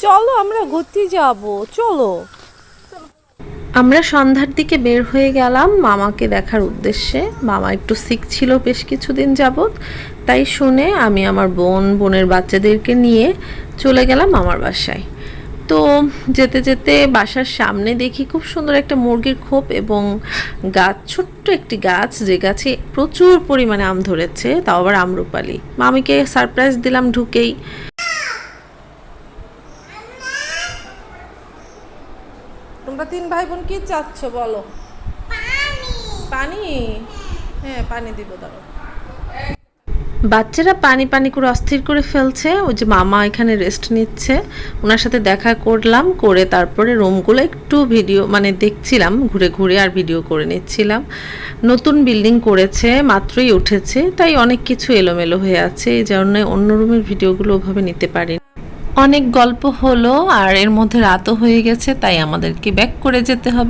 চলো আমরা ঘুরতে যাব, চলো। আমরা সন্ধ্যার দিকে বের হয়ে গেলাম মামাকে দেখার উদ্দেশ্যে। মামা একটু সিক ছিল বেশ কিছুদিন যাবত, তাই শুনে আমি আমার বোনের বাচ্চাদেরকে নিয়ে চলে গেলাম মামার বাসায়। তো যেতে যেতে বাসার সামনে দেখি খুব সুন্দর একটা মুরগির খোপ এবং গাছ, ছোট্ট একটি গাছ, যে গাছে প্রচুর পরিমাণে আম ধরেছে, তাও আবার আম্রপালি। মামিকে সারপ্রাইজ দিলাম ঢুকেই। তোমরা 3 ভাই বোন কি চাচ্ছ বলো? পানি। হ্যাঁ, পানি দিব, দাঁড়াও। বাচ্চারা পানি পানি করে অস্থির করে ফেলছে। ওই যে মামা এখানে রেস্ট নিচ্ছে, ওনার সাথে দেখা করলাম, করে তারপরে রুমগুলো একটু ভিডিও মানে দেখছিলাম ঘুরে ঘুরে, আর ভিডিও করে নিচ্ছিলাম। নতুন বিল্ডিং করেছে, মাত্রই উঠেছে, তাই অনেক কিছু এলোমেলো হয়ে আছে, এই জন্য অন্য রুমের ভিডিওগুলো ওভাবে নিতে পারি। অনেক গল্প হলো আর এর মধ্যে রাতও হয়ে গেছে, তাই আমাদেরকে ব্যাক করে যেতে হবে।